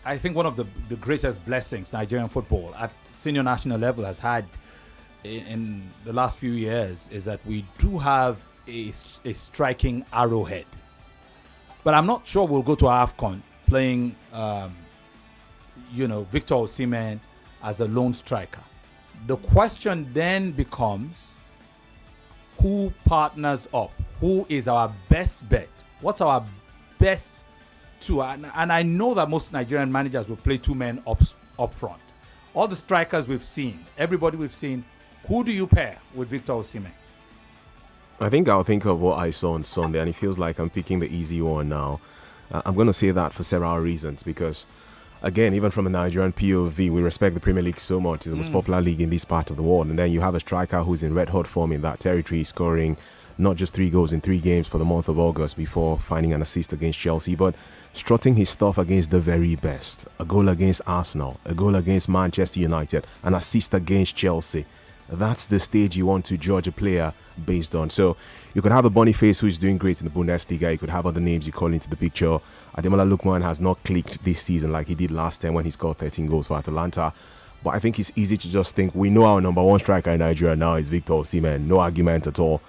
I think one of the greatest blessings Nigerian football at senior national level has had in the last few years is that we do have a striking arrowhead. But I'm not sure we'll go to AFCON playing, Victor Osimhen as a lone striker. The question then becomes, who partners up? Who is our best bet? What's our best two? And I know that most Nigerian managers will play two men up front. All the strikers we've seen, everybody we've seen, who do you pair with Victor Osimhen? I think I'll think of what I saw on Sunday, and it feels like I'm picking the easy one now. I'm going to say that for several reasons, because, again, even from a Nigerian POV, we respect the Premier League so much. It's the most popular league in this part of the world. And then you have a striker who's in red-hot form in that territory, scoring not just 3 goals in 3 games for the month of August before finding an assist against Chelsea, but strutting his stuff against the very best. A goal against Arsenal, a goal against Manchester United, an assist against Chelsea. That's the stage you want to judge a player based on. So you could have a Boniface who's doing great in the Bundesliga. You could have other names you call into the picture. Ademola Lookman has not clicked this season like he did last time when he scored 13 goals for Atalanta. But I think it's easy to just think we know our number one striker in Nigeria now is Victor Osimhen. No argument at all.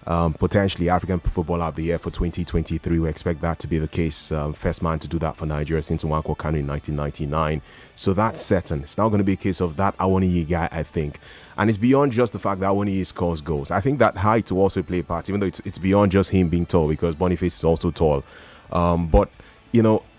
Potentially African Footballer of the Year for 2023. We expect that to be the case. First man to do that for Nigeria since Nwankwo Kanu in 1999. So that's certain. It's now going to be a case of that Awoniyi guy, I think. And it's beyond just the fact that Awoniyi scores goals. I think that height will also play a part, even though it's beyond just him being tall, because Boniface is also tall. But,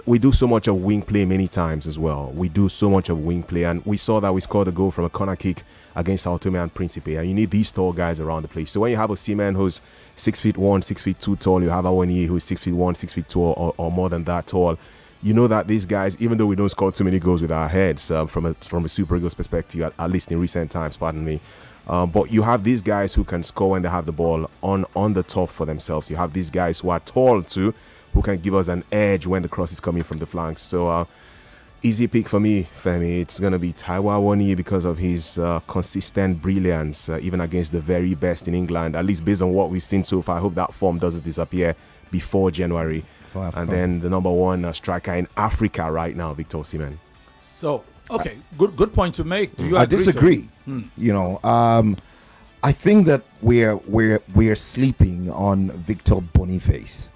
we do so much of wing play many times as well. We do so much of wing play, and we saw that we scored a goal from a corner kick against Sao Tome and Principe, and you need these tall guys around the place. So when you have Osimhen who's 6'1", 6'2" tall, you have Awoniyi who's 6'1", 6'2", or more than that tall. You know that these guys, even though we don't score too many goals with our heads from a Super Eagles perspective, at least in recent times, pardon me. But you have these guys who can score when they have the ball on the top for themselves. You have these guys who are tall too, who can give us an edge when the cross is coming from the flanks. So easy pick for me, Femi. It's going to be Taiwo Awoniyi because of his consistent brilliance, even against the very best in England, at least based on what we've seen so far. I hope that form doesn't disappear before January. And then the number one striker in Africa right now, Victor Osimhen. So, okay, good point to make. Do you agree? I disagree. I think that we're sleeping on Victor Boniface.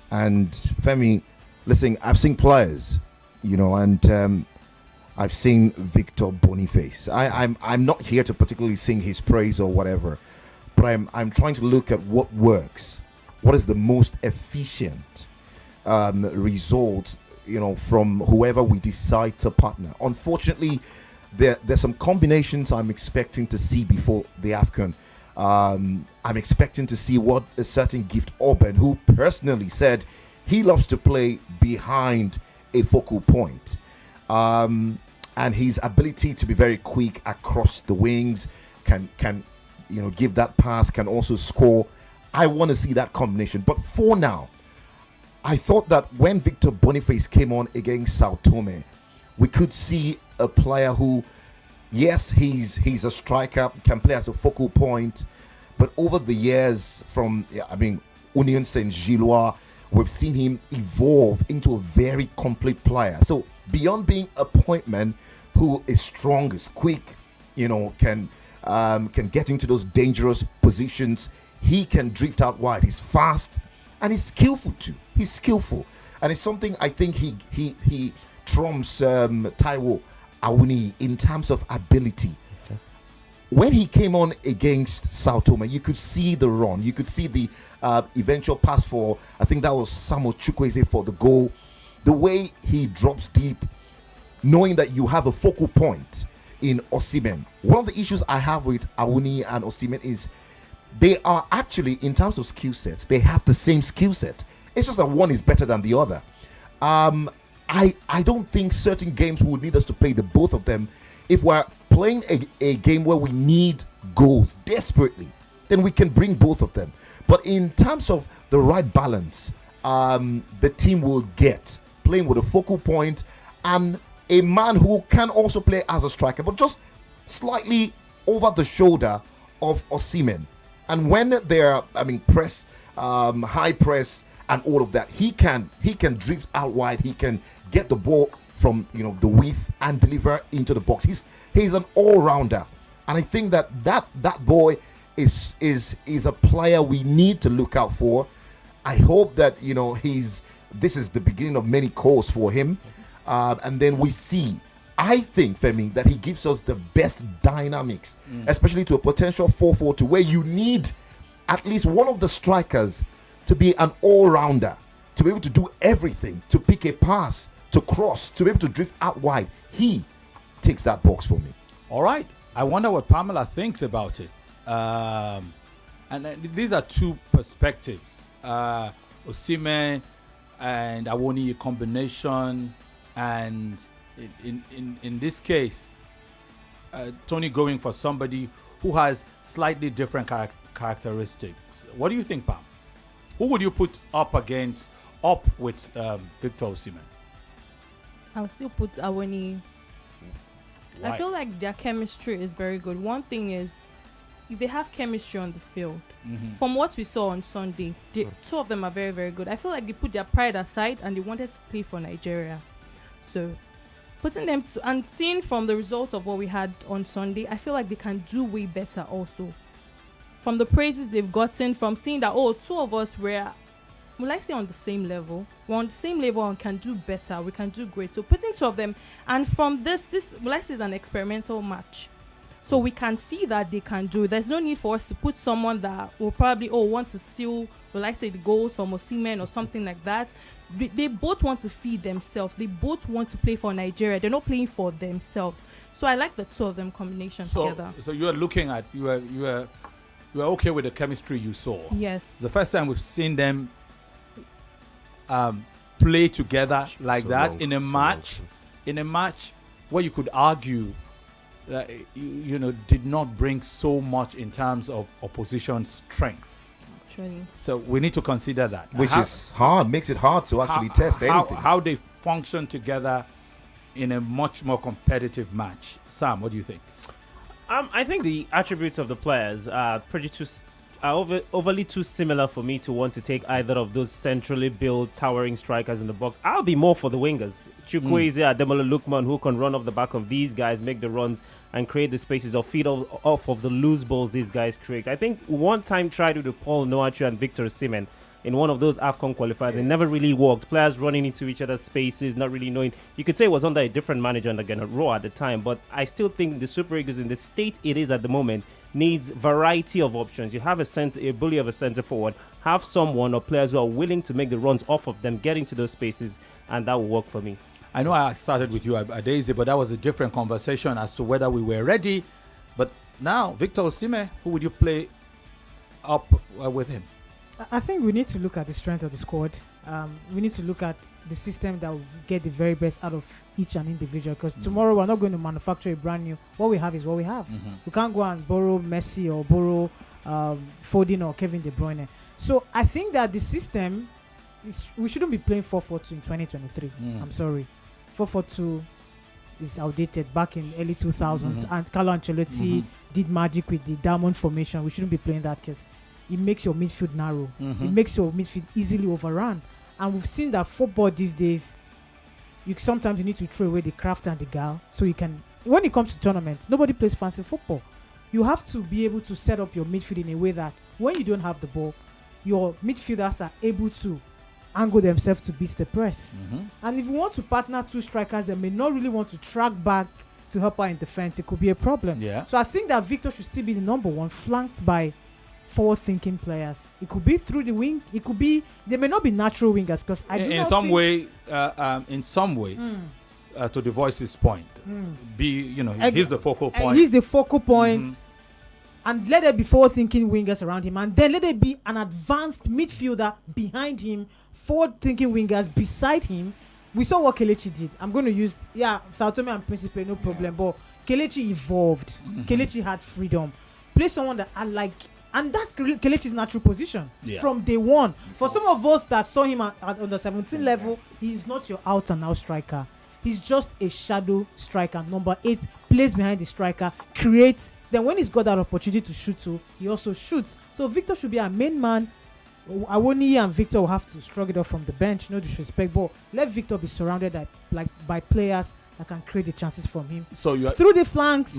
And Femi, listen, I've seen players, and I've seen Victor Boniface. I'm not here to particularly sing his praise or whatever, but I'm trying to look at what works. What is the most efficient result, from whoever we decide to partner. Unfortunately, there's some combinations I'm expecting to see before the AFCON. I'm expecting to see what a certain gift Orban, who personally said he loves to play behind a focal point, and his ability to be very quick across the wings, can give that pass, can also score. I want to see that combination. But for now, I thought that when Victor Boniface came on against Sao Tome, we could see a player who, yes, he's a striker, can play as a focal point, but over the years Union Saint-Gilloise, we've seen him evolve into a very complete player. So beyond being a point man who is strong, is quick, can get into those dangerous positions, he can drift out wide. He's fast and he's skillful too. He's skillful, and it's something I think he trumps Taiwo Awoniyi in terms of ability. Okay. When he came on against Sao Tome, you could see the run, you could see the eventual pass for, I think that was Samuel Chukwueze for the goal. The way he drops deep, knowing that you have a focal point in Osimhen. One of the issues I have with Awoniyi and Osimhen is they are actually, in terms of skill sets, they have the same skill set. It's just that one is better than the other. I don't think certain games would need us to play the both of them. If we're playing a game where we need goals desperately, then we can bring both of them. But in terms of the right balance, the team will get playing with a focal point and a man who can also play as a striker, but just slightly over the shoulder of Osimhen. And when they're, press, high press, and all of that, he can drift out wide. He can get the ball from the width and deliver into the box. He's an all-rounder, and I think that boy is a player we need to look out for. I hope that this is the beginning of many calls for him, and then we see. I think, Femi, that he gives us the best dynamics, especially to a potential 4-4-2, where you need at least one of the strikers to be an all-rounder, to be able to do everything, to pick a pass, to cross, to be able to drift out wide. He ticks that box for me. All right. I wonder what Pamela thinks about it. These are two perspectives. Osimhen and Awoniyi combination, and in this case, Tony going for somebody who has slightly different characteristics. What do you think, Pam? Who would you put up with Victor Osimhen? I'll still put Awoniyi. Why? I feel like their chemistry is very good. One thing is, if they have chemistry on the field, from what we saw on Sunday, two of them are very, very good. I feel like they put their pride aside and they wanted to play for Nigeria. So, putting them and seeing from the results of what we had on Sunday, I feel like they can do way better also. From the praises they've gotten, from seeing that, two of us were, will I say, on the same level? We're on the same level and can do better. We can do great. So putting two of them, and from this will I say, is an experimental match. So we can see that they can do it. There's no need for us to put someone that will probably want to steal, will I say, the goals from Osimhen or something like that. They both want to feed themselves. They both want to play for Nigeria. They're not playing for themselves. So I like the two of them combination together. So you are looking at you are okay with the chemistry you saw. Yes. It's the first time we've seen them play together like that in a match where you could argue that did not bring so much in terms of opposition strength. Actually. So we need to consider that, which is hard, makes it hard to actually test anything. How they function together in a much more competitive match. Sam, what do you think? I think the attributes of the players are overly too similar for me to want to take either of those centrally built towering strikers in the box. I'll be more for the wingers. Chukwueze, Ademola Lookman, who can run off the back of these guys, make the runs and create the spaces or feed off of the loose balls these guys create. I think one time tried with Paul Noachu and Victor Osimhen in one of those AFCON qualifiers. It never really worked. Players running into each other's spaces, not really knowing. You could say it was under a different manager and again a Raw at the time, but I still think the Super Eagles in the state it is at the moment needs variety of options. You have a bully of a centre forward, have someone or players who are willing to make the runs off of them, get into those spaces, and that will work for me. I know I started with you, Daisy, but that was a different conversation as to whether we were ready. But now, Victor Osimhen, who would you play up with him? I think we need to look at the strength of the squad. We need to look at the system that will get the very best out of each and individual, because tomorrow we're not going to manufacture a brand new. What we have is what we have. We can't go and borrow Messi or borrow Foden or Kevin De Bruyne. So I think that the system we shouldn't be playing 4-4-2 in 2023. I'm sorry, 4-4-2 is outdated back in early 2000s, and Carlo Ancelotti did magic with the diamond formation. We shouldn't be playing that because it makes your midfield narrow. It makes your midfield easily overrun. And we've seen that football these days, sometimes you need to throw away the craft and the guile. So you can, when it comes to tournaments, nobody plays fancy football. You have to be able to set up your midfield in a way that when you don't have the ball, your midfielders are able to angle themselves to beat the press. And if you want to partner two strikers that may not really want to track back to help out in defense, it could be a problem. So I think that Victor should still be the number one, flanked by forward-thinking players. It could be through the wing. It could be, they may not be natural wingers, because in some way, to the voice's point, he's the focal point. And he's the focal point. And let there be forward-thinking wingers around him, and then let there be an advanced midfielder behind him, forward-thinking wingers beside him. We saw what Kelechi did. I'm going to use Sao Tome and Principe, no problem. But Kelechi evolved. Kelechi had freedom. Play someone that I like. And that's Kelechi's natural position from day one. For some of us that saw him on the 17 level, he is not your out-and-out striker. He's just a shadow striker. Number 8, plays behind the striker, creates. Then when he's got that opportunity to shoot too, he also shoots. So Victor should be our main man Awoniyi and Victor will have to struggle it up from the bench, no disrespect, but let Victor be surrounded by players that can create the chances from him. So you through the flanks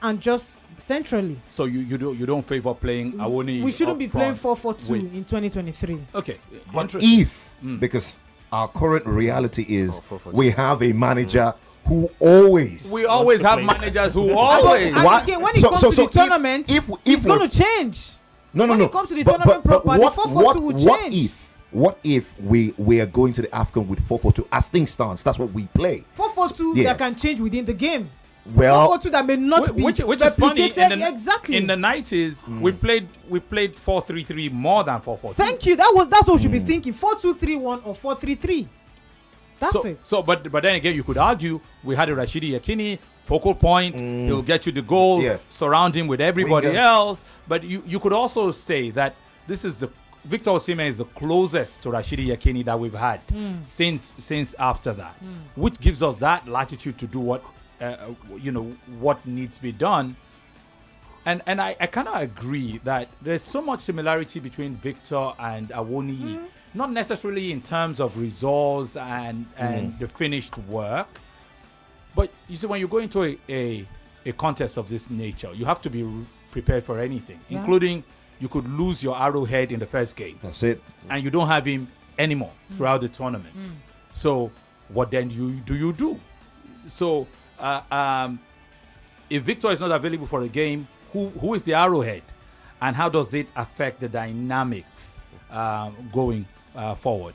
and just centrally. So you don't favor playing Awoniyi. We shouldn't be playing 4-4-2 with- in 2023. Okay. But Interesting. if, because our current reality is we have a manager who always. We always have managers who always. And What? again, when it So- comes so- to so the tournament, if it's going we're- to change. No, when it comes to the tournament proper, the 4-4-2 will change. What if we are going to the AFCON with 4-4-2 as things stands? That's what we play. 4-4-2 Yeah. that can change within the game. Well, 4-4-2 that may not be which is funny. replicated exactly. In the 90s, we played 4-3-3 more than 4-4-2. Thank you. That's what we should be thinking. 4-2-3-1 or 4-3-3. That's it. So, but then again, you could argue we had a Rashidi Yakini focal point. He'll get you the goal. Yeah. Surround him with everybody Wingers. else. But you could also say that this is Victor Osimhen is the closest to Rashidi Yakini that we've had since after that, which gives us that latitude to do what what needs to be done. And I kind of agree that there's so much similarity between Victor and Awoniyi, not necessarily in terms of results and the finished work, but you see, when you go into a contest of this nature, you have to be prepared for anything, including you could lose your arrowhead in the first game. that's it. And you don't have him anymore throughout the tournament. So what then do you do? So if Victor is not available for a game, who is the arrowhead, and how does it affect the dynamics going forward?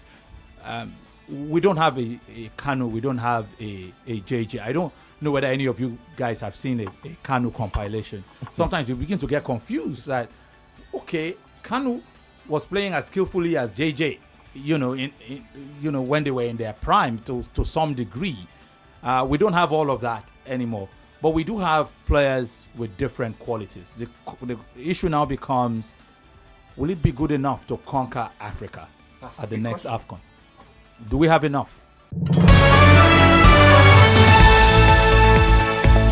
We don't have a Kanu, we don't have a JJ. I don't know whether any of you guys have seen a Kanu compilation. Sometimes you begin to get confused that, okay, Kanu was playing as skillfully as JJ, when they were in their prime to some degree. We don't have all of that anymore. But we do have players with different qualities. The issue now becomes, will it be good enough to conquer Africa at the next AFCON? Do we have enough?